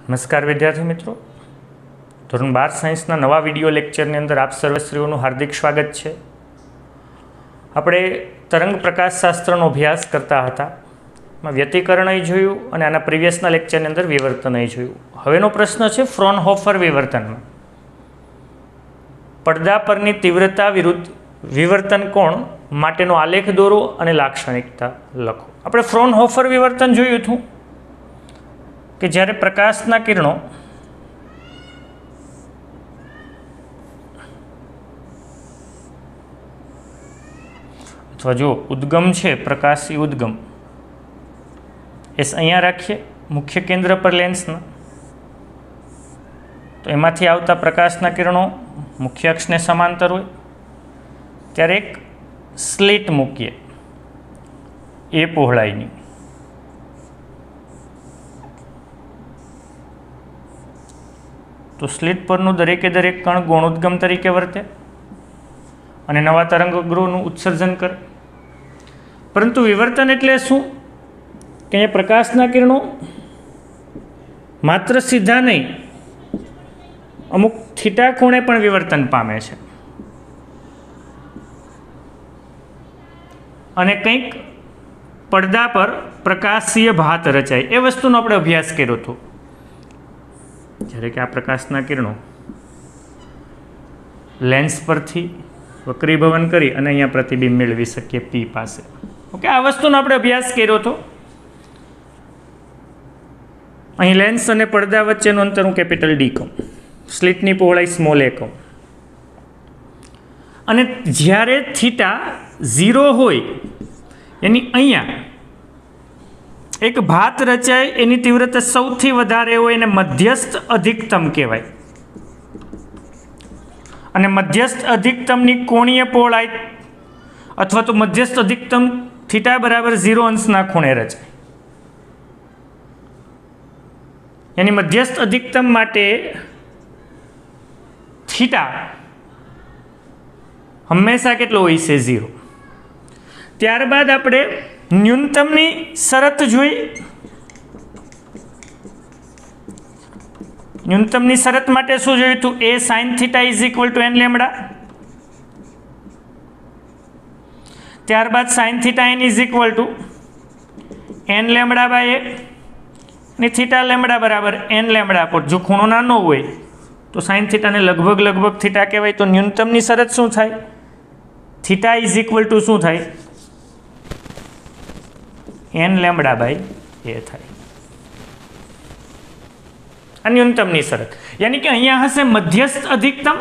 નમસ્કાર વિદ્યાર્થી મિત્રો, ધોરણ 12 સાયન્સના નવા વિડીયો લેક્ચરની અંદર આપ સર્વશ્રીઓનું હાર્દિક સ્વાગત છે. આપણે તરંગ પ્રકાશશાસ્ત્રનો અભ્યાસ કરતા હતા. એમાં વ્યતિકરણ જોયું અને આના પ્રીવિયસના લેક્ચરની અંદર વિવર્તન જોયું. હવેનો પ્રશ્ન છે ફ્રોનહોફર વિવર્તનમાં પડદા પરની તીવ્રતા વિરુદ્ધ વિવર્તન કોણ માટેનો આલેખ દોરો અને લાક્ષણિકતા લખો. આપણે ફ્રોનહોફર વિવર્તન જોયું હતું કે જ્યારે પ્રકાશના કિરણો અથવા જો ઉદ્ગમ છે, પ્રકાશી ઉદ્ગમ અહીંયા રાખીએ મુખ્ય કેન્દ્ર પર લેન્સના, તો એમાંથી આવતા પ્રકાશના કિરણો મુખ્ય અક્ષને સમાંતર હોય ત્યારે એક સ્લિટ મૂકીએ એ પહોળાઈની. તો સ્લિટ પરનું દરેકે દરેક કણ ગૌણોદ્ગમ તરીકે વર્તે અને નવા તરંગગ્રહોનું ઉત્સર્જન કરે. પરંતુ વિવર્તન એટલે શું કે અહીંયા પ્રકાશના કિરણો માત્ર સીધા નહીં, અમુક થીટા ખૂણે પણ વિવર્તન પામે છે અને કંઈક પડદા પર પ્રકાશીય ભાત રચાય એ વસ્તુનો આપણે અભ્યાસ કર્યો હતો. જ્યારે કે આ પ્રકાશના કિરણો લેન્સ પરથી વક્રીભવન કરી અને અહીંયા પ્રતિબિંબ મેળવી શકીએ પી પાસે. ઓકે, આ વસ્તુનો આપણે અભ્યાસ કર્યો હતો. અહીં લેન્સ અને પડદા વચ્ચેનું અંતર હું કેપિટલ ડી કહું, સ્લિટની પહોળાઈ સ્મોલ એ કહું. અને જ્યારે થીટા 0 હોય એની અહીંયા એક ભાત રચાય, એની તીવ્રતા સૌથી વધારે હોય એને મધ્યસ્થ અધિકતમ કહેવાય. અને મધ્યસ્થ અધિકતમની કોણીય પહોળાઈ અથવા તો મધ્યસ્થ અધિકતમ થીટા બરાબર 0 અંશના ખૂણે રચાય. એની મધ્યસ્થ અધિકતમ માટે થીટા હંમેશા કેટલો હોય છે? 0. ત્યારબાદ આપણે ન્યૂનતમની શરત જોઈ. ન્યૂનતમની શરત માટે શું જોયું હતું? A sine theta is equal to N lambda. ત્યારબાદ sine theta N is equal to N lambda by A ને થીટા લેમડા બરાબર એન લેમડા પર. જો ખૂણો નાનો હોય તો સાઇન થીટાને લગભગ થીટા કહેવાય. તો ન્યૂનતમની શરત શું થાય? થીટા ઇઝ ઇક્વલ ટુ શું થાય? એન લેમડા બાય એ થાય. આ ન્યૂનતમની શરત. યાની કે અહીંયા હશે મધ્યસ્થ અધિકતમ,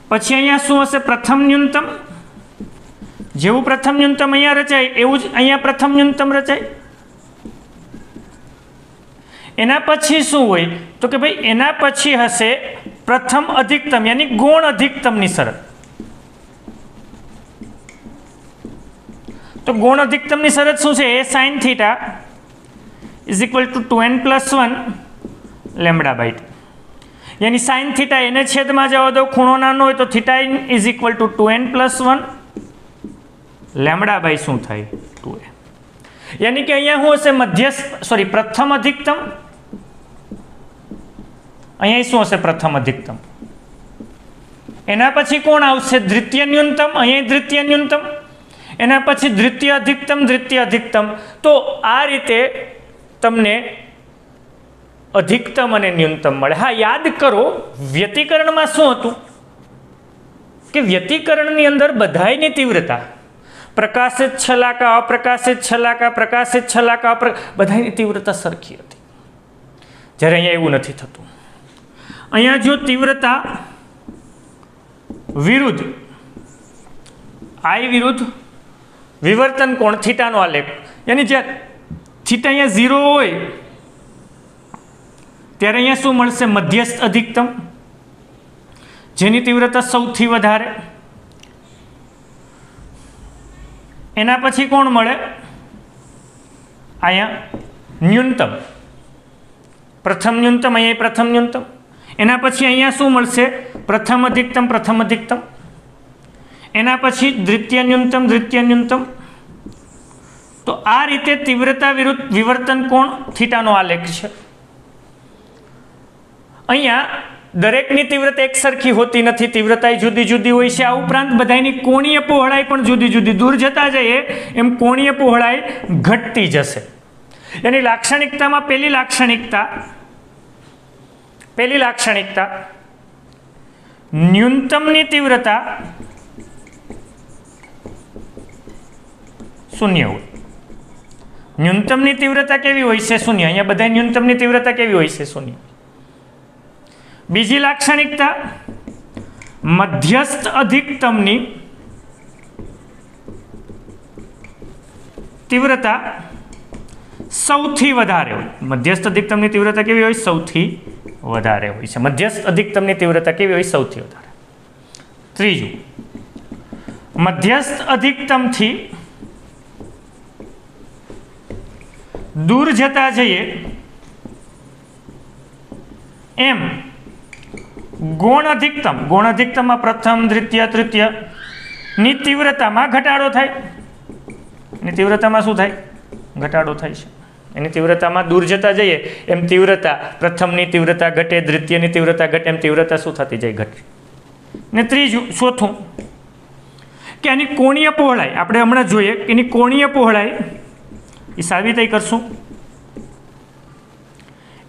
પછી અહીંયા શું હશે? પ્રથમ ન્યૂનતમ. જેવું પ્રથમ ન્યૂનતમ અહીંયા રચાય એવું જ અહીંયા પ્રથમ ન્યૂનતમ રચાય. એના પછી શું હોય તો કે ભાઈ એના પછી હશે પ્રથમ અધિકતમ યાની ગૌણ અધિકતમની શરત. તો ગૌણ અધિકતમની શરત શું છે? A sine theta is equal to 2n + 1 lambda by 2. યાની સાઇન થીટા એને છેદમાં જવા દો, ખૂણો નાનો હોય તો theta is equal to 2n + 1 lambda by શું થાય? 2a. યાની કે અહીંયા શું હશે? પ્રથમ અધિકતમ. અહીંયા શું હશે? પ્રથમ અધિકતમ. એના પછી કોણ આવશે? દ્વિતીય ન્યૂનતમ. અહીંયા દ્વિતીય ન્યૂનતમ. એના પછી દ્વિતીય અધિકતમ. તો આ રીતે તમને અધિકતમ અને ન્યૂનતમ મળે. હા, યાદ કરો વ્યતિકરણમાં શું હતું કે વ્યતિકરણની અંદર બધાયની તીવ્રતા પ્રકાશિત છલાકા, અપ્રકાશિત છલાકા, પ્રકાશિત છલાકા, બધાની તીવ્રતા સરખી હતી. જ્યારે અહીંયા એવું નથી થતું. અહીંયા જો તીવ્રતા વિરુદ્ધ આઈ વિરુદ્ધ વિવર્તન કોણ થીટાનો આલેખ, યાની જ્યારે થીટા અહીંયા 0 હોય ત્યારે અહીંયા શું મળશે? મધ્યસ્થ અધિકતમ, જેની તીવ્રતા સૌથી વધારે. એના પછી કોણ મળે? અહીંયા ન્યૂનતમ, પ્રથમ ન્યૂનતમ. અહીંયા પ્રથમ ન્યૂનતમ. એના પછી અહીંયા શું મળશે? પ્રથમ અધિકતમ. એના પછી દ્વિતીય ન્યૂનતમ. તો આ રીતે તીવ્રતા વિરુદ્ધ વિવર્તન કોણ થીટાનો આલેખ છે. અહીંયા દરેકની તીવ્રતા એક સરખી હોતી નથી, તીવ્રતા જુદી જુદી હોય છે. આ ઉપરાંત બધાની કોણીય પહોળાઈ પણ જુદી જુદી, દૂર જતા જઈએ એમ કોણીય પહોળાઈ ઘટતી જશે. એની લાક્ષણિકતામાં પહેલી લાક્ષણિકતા ન્યૂનતમની તીવ્રતા શૂન્ય હોય. ન્યૂનતમની તીવ્રતા કેવી હોય છે? શૂન્ય. અહીંયા બધા ન્યૂનતમની તીવ્રતા કેવી હોય છે? શૂન્ય. બીજી લાક્ષણિકતા મધ્યસ્થ અધિકતમની તીવ્રતા સૌથી વધારે હોય. મધ્યસ્થ અધિકતમની તીવ્રતા કેવી હોય? સૌથી વધારે હોય છે. મધ્યસ્થ અધિકતમની તીવ્રતા કેવી હોય? સૌથી વધારે. ત્રીજું, મધ્યસ્થ અધિકતમથી દૂર જતા જઈએ એમ ગૌણ અધિકતમમાં પ્રથમ, દ્વિતીય, તૃતીય ની તીવ્રતામાં ઘટાડો થાય. એની તીવ્રતામાં શું થાય? ઘટાડો થાય છે. એની તીવ્રતામાં દૂર જતા જઈએ એમ તીવ્રતા, પ્રથમની તીવ્રતા ઘટે, દ્વિતીયની તીવ્રતા ઘટે, એમ તીવ્રતા શું થતી જાય? ઘટે. ને ત્રીજું, ચોથું, કે એની કોણીય પહોળાઈ આપણે હમણાં જોઈએ કે એની કોણીય પહોળાઈ એ સાબિત કરશું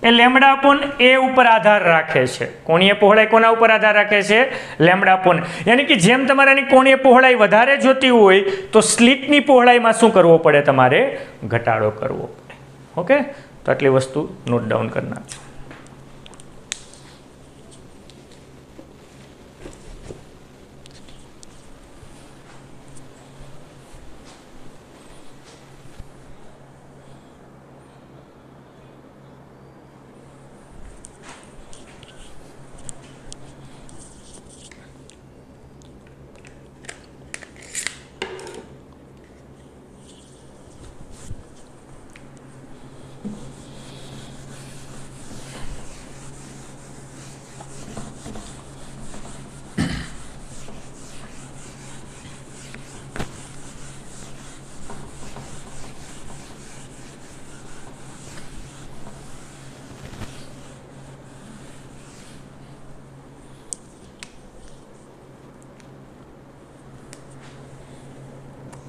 એ લેમ્બડા અપોન એ ઉપર આધાર રાખે છે. કોણીય પહોળાઈ કોના ઉપર આધાર રાખે છે? Lambda upon. યાની કે જેમ તમારે એની કોણીય પહોળાઈ વધારે જોતી હોય તો સ્લિટની પહોળાઈમાં શું કરવો પડે? તમારે ઘટાડો કરવો પડે. ઓકે, તો આટલી વસ્તુ નોટ ડાઉન કરી નાખજો.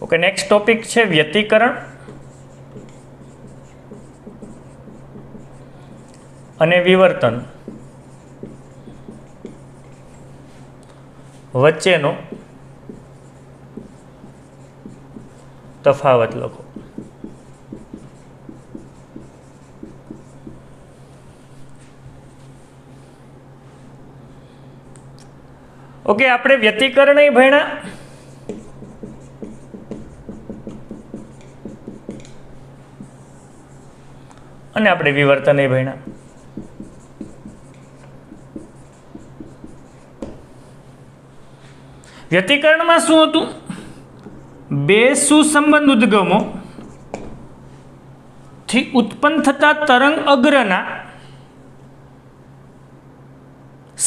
ઓકે, નેક્સ્ટ ટોપિક છે વ્યતિકરણ અને વિવર્તન વચ્ચેનો તફાવત લખો. ઓકે, આપણે વ્યતિકરણ ભણ્યા, અને આપણે વિવર્તન ભણ્યા. વ્યતિકરણમાં શું હતું? બે સુસંબંધ ઉદ્ગમો થી ઉત્પન્ન થતા તરંગ અગ્રના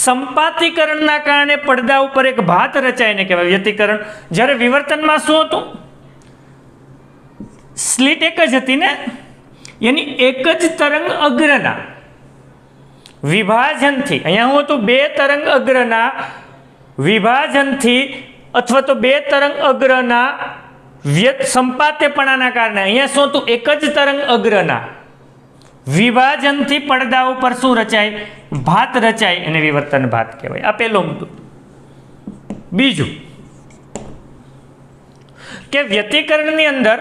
સંપાતીકરણના કારણે પડદા ઉપર એક ભાત રચાઈને કહેવાય વ્યતિકરણ. જ્યારે વિવર્તનમાં શું હતું? સ્લિટ એક જ હતી ને, એની એક જ તરંગ અગ્રના વિભાજનથી, અહીંયા હું હતું બે તરંગ અગ્રના વિભાજનથી અથવા તો બે તરંગ અગ્રના સંપાત્યપણાના કારણે, અહીંયા શું હતું? એક જ તરંગ અગ્રના વિભાજનથી પડદા ઉપર શું રચાય? ભાત રચાય, એને વિવર્તન ભાત કહેવાય. આ પહેલો મુદ્દો. બીજું કે વ્યતિકરણની અંદર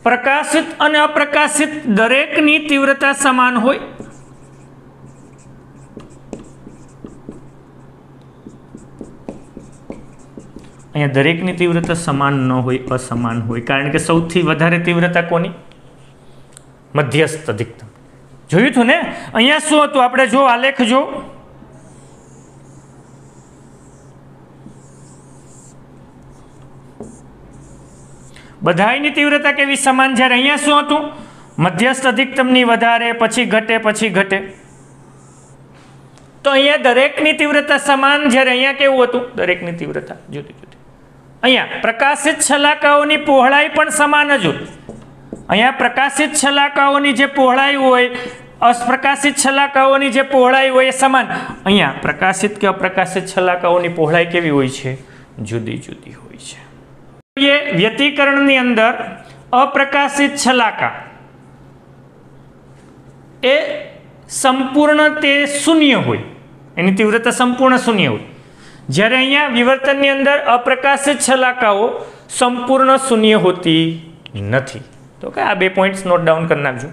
પ્રકાશિત અને અપ્રકાશિત દરેકની તીવ્રતા સમાન હોય. અહીંયા દરેકની તીવ્રતા સમાન ન હોય, અસમાન હોય. કારણ કે સૌથી વધારે તીવ્રતા કોની? મધ્યસ્થ અધિકતમ. જોયું હતું ને? અહીંયા શું હતું? આપણે જો આલેખ જો, બધાની તીવ્રતા કેવી? સમાન. જ્યારે અહીંયા શું હતું? મધ્યસ્થ અધિકતમની વધારે, પછી ઘટે, પછી ઘટે. તો અહીંયા દરેકની તીવ્રતા સમાન, જ્યારે અહીંયા કેવું હતું? દરેકની તીવ્રતા જુદી જુદી. અહીંયા પ્રકાશિત શલાકાઓની પહોળાઈ પણ સમાન જ હોય. અહીંયા પ્રકાશિત શલાકાઓની જે પહોળાઈ હોય, અપ્રકાશિત શલાકાઓની જે પહોળાઈ હોય એ સમાન. અહીંયા પ્રકાશિત કે અપ્રકાશિત શલાકાઓની પહોળાઈ કેવી હોય છે? જુદી જુદી હોય છે. એ વ્યતિકરણની અંદર અપ્રકાશિત શલાકા એ સંપૂર્ણ તે શૂન્ય હોય, એની તીવ્રતા સંપૂર્ણ શૂન્ય હોય. જ્યારે અહીંયા વિવર્તનની અંદર અપ્રકાશિત શલાકાઓ સંપૂર્ણ શૂન્ય હોતી નથી. તો કે આ 2 પોઈન્ટ્સ નોટ ડાઉન કરી નાખજો.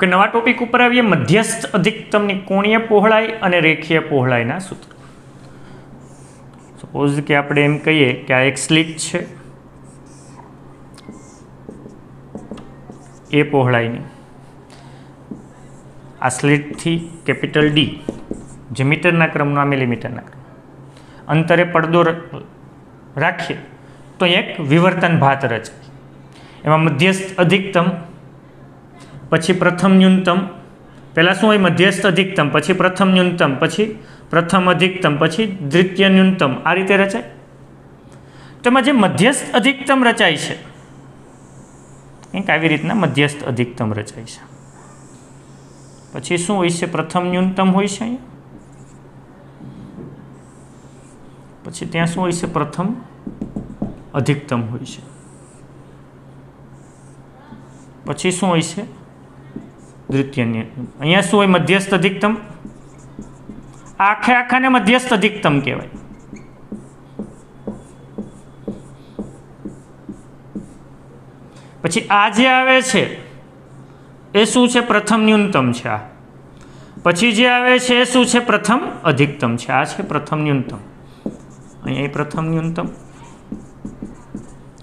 કે નવા ટોપિક ઉપર આવીએ. મધ્યસ્થ અધિકતમની કોણીય પહોળાઈ અને રેખીય પહોળાઈના સૂત્રો. સપોઝ કે આપણે એમ કહીએ કે આ એક સ્લિટ છે એ પહોળાઈની. આ સ્લિટથી કેપિટલ ડી જે મીટરના ક્રમનો, આ મિલીમીટરના ક્રમ, અંતરે પડદો રાખીએ તો એક વિવર્તન ભાત રચાય. એમાં મધ્યસ્થ અધિકતમ, પછી પ્રથમ ન્યૂનતમ, પહેલાં શું હોય? મધ્યસ્થ અધિકતમ, પછી પ્રથમ ન્યૂનતમ, પછી પ્રથમ અધિકતમ, પછી દ્વિતીય ન્યૂનતમ, આ રીતે રચાય. તેમાં જે મધ્યસ્થ અધિકતમ રચાય છે કંઈક આવી રીતના મધ્યસ્થ અધિકતમ રચાય છે. પછી શું હોય છે? પ્રથમ ન્યૂનતમ હોય છે અહીંયા. પછી ત્યાં શું હોય છે? પ્રથમ અધિકતમ હોય છે. પછી શું હોય છે? દ્વિતીય ન્યૂનતમ. અહીંયા શું હોય? મધ્યસ્થ અધિકતમ. આખાને મધ્યસ્થ અધિકતમ કહેવાય. પછી આ જે આવે છે એ શું છે? પ્રથમ ન્યૂનતમ છે આ. પછી જે આવે છે એ શું છે? પ્રથમ અધિકતમ છે. આ છે પ્રથમ ન્યૂનતમ. અહીંયા પ્રથમ ન્યૂનતમ,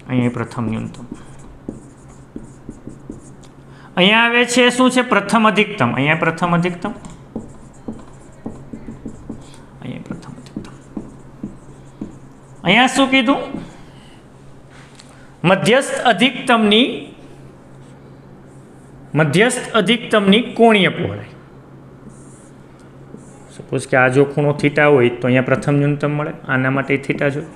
અહીંયા પ્રથમ ન્યૂનતમ. અહીંયા આવે છે શું છે? પ્રથમ અધિકતમ. અહીંયા પ્રથમ અધિકતમ, અહીંયા પ્રથમ અધિકતમ. અહીંયા શું કીધું? મધ્યસ્થ અધિકતમની કોણીય પહોળાઈ. સપોઝ કે આ જો ખૂણો થીટા હોય તો અહીંયા પ્રથમ ન્યૂનતમ મળે, આના માટે થીટા જોઈએ.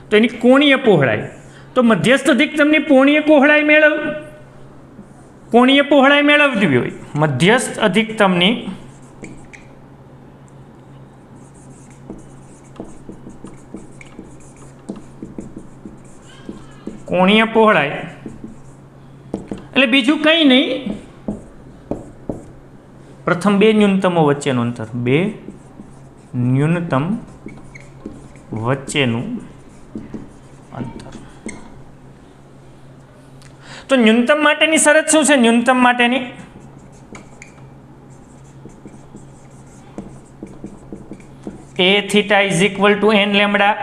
તો એની કોણીય પહોળાઈ, તો મધ્યસ્થ અધિકતમની કોણીય પહોળાઈ મેળવવી હોય. મધ્યસ્થ અધિકતમની કોણીય પહોળાઈ એટલે બીજું કંઈ નહીં, પ્રથમ 2 ન્યૂનતમો વચ્ચેનું અંતર, 2 ન્યૂનતમ વચ્ચેનું અંતર. તો ન્યૂનતમ માટેની શરત શું છે? ન્યૂનતમ માટેની a theta is equal two n lambda.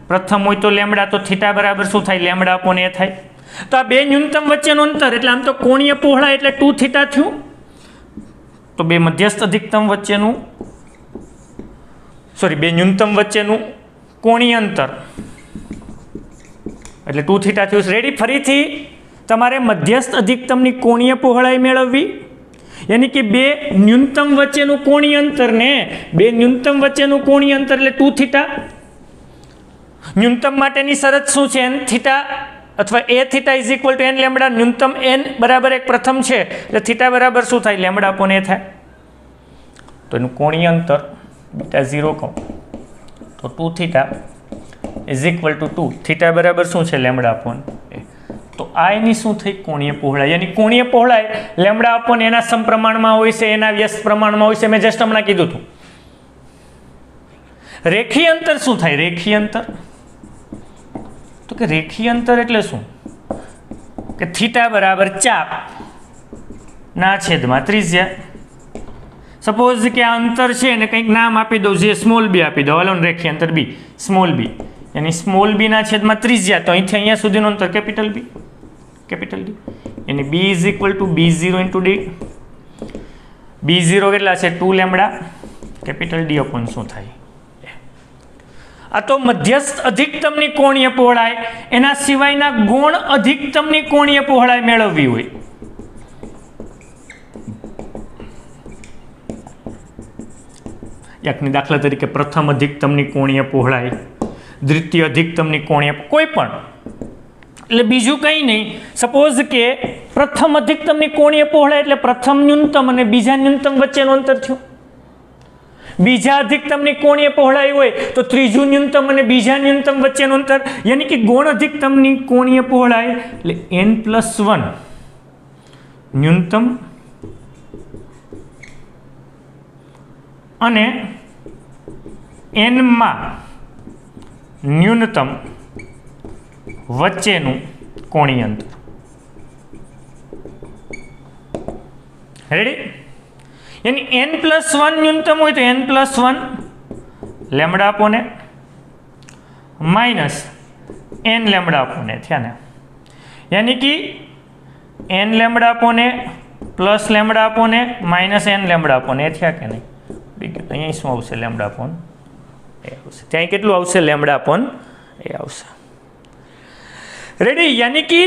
પ્રથમ હોય તો લેમ્ડા, તો થીટા બરાબર શું થાય? લેમ્ડા અપોન a થાય. તો આ 2 ન્યૂનતમ વચ્ચેનું અંતર એટલે આમ તો કોણીય પહોળાઈ એટલે 2 થીટા થયું. તો 2 મધ્યસ્થ અધિકતમ વચ્ચેનું, સોરી 2 ન્યૂનતમ વચ્ચેનું કોણીય અંતર એટલે 2 થીટા થયું. રેડી? ફરીથી તમારે મધ્યસ્થ અધિકતમની કોણીય પહોળાઈ મેળવવી, યાની કે 2 ન્યૂનતમ વચ્ચેનું કોણીય અંતર ને 2 ન્યૂનતમ વચ્ચેનું કોણીય અંતર એટલે 2 થીટા. ન્યૂનતમ માટેની શરત શું છે? n થીટા અથવા a theta is equal two n lambda. ન્યૂનતમ n બરાબર એક પ્રથમ છે એટલે થીટા બરાબર શું થાય? લેમ્ડા અપોન a થાય. તો એનું કોણીય અંતર બીટા 0 કહું તો 2 theta is equal two 2 theta બરાબર શું છે? Lambda upon a. તો આ એની શું થઈ? કોણીય પહોળાઈ. એની કોણીય પહોળાઈ લેમ્ડા અપોન એના સમપ્રમાણમાં હોય છે, એના વ્યસ્ત પ્રમાણમાં હોય છે. મેં જસ્ટ હમણાં કીધું હતું. રેખીય અંતર શું થાય? રેખીય અંતર તો કે રેખીય અંતર એટલે શું? કે થીટા બરાબર ચાપ ના છેદમાં ત્રિજ્યા. સપોઝ કે આ અંતર છે ને કંઈક નામ આપી દઉં, જે સ્મોલ બી આપી દઉં. હાલો રેખીય અંતર બી, સ્મોલ બી, યાની સ્મોલ બી ના છેદમાં ત્રિજ્યા. તો અહીંથી અહીંયા સુધીનું અંતર કેપિટલ બી, કેપિટલ ડી. એની B is equal to B0 into D. B0 કેટલા છે? 2 લેમ્ડા. કેપિટલ ડી અપોન શું થાય? આ તો મધ્યસ્થ અધિકતમની કોણીય પહોળાઈ. એના સિવાયના ગૌણ અધિકતમની કોણીય પહોળાઈ મેળવવી હોય એકની દાખલા તરીકે પ્રથમ અધિકતમની કોણીય પહોળાઈ, દ્વિતીય અધિકતમની કોણીય, કોઈ પણ, એટલે બીજું કંઈ નહીં. સપોઝ કે પ્રથમ અધિકતમની કોણીય પહોળાઈ એટલે પ્રથમ ન્યૂનતમ અને બીજા ન્યૂનતમ વચ્ચેનું અંતર થયું. બીજા અધિકતમની કોણીય પહોળાઈ હોય તો ત્રીજું ન્યૂનતમ અને બીજા ન્યૂનતમ વચ્ચેનું અંતર, યાની કે ગૌણ અધિકતમની કોણીય પહોળાઈ એટલે n+1 ન્યૂનતમ અને n માં ન્યૂનતમ વચ્ચેનું કોણીય અંતર. રેડી? यानी n+1 न्यूनतम हो तो n+1 लेमड़ा अपोन ए माइनस n लेमड़ा अपोन ए थया ने, यानी कि n लेमड़ा अपोन ए प्लस लेमड़ा अपोन ए माइनस n लेमड़ा अपोन ए थया के नहीं. बीजું તો અહીં શું આવશે? લેમડા અપોન એ આવશે. ત્યાં કેટલું આવશે? લેમડા અપોન એ આવશે. રેડી? यानी कि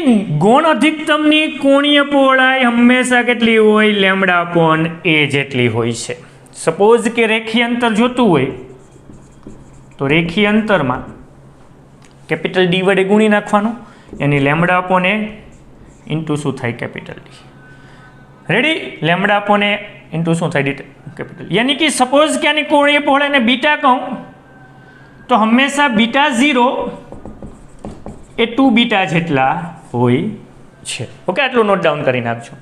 ગૌણ અધિકતમની કોણીય પહોળાઈ હંમેશા કેટલી હોય? લેમડા અપોન એ જેટલી હોય છે. સપોઝ કે રેખીય અંતર જોતું હોય તો રેખીય અંતરમાં કેપિટલ ડી વડે ગુણી નાખવાનું, એની લેમડા અપોન એ ઇન્ટુ શું થાય? Capital D. Ready? Lambda upon A into શું થાય? D capital. યાની કે સપોઝ કે આની કોણીય પહોળાઈને બીટા કહું તો હંમેશા બીટા 0 એ 2 બીટા જેટલા હોય છે. ઓકે, આટલું નોટ ડાઉન કરી નાખજો.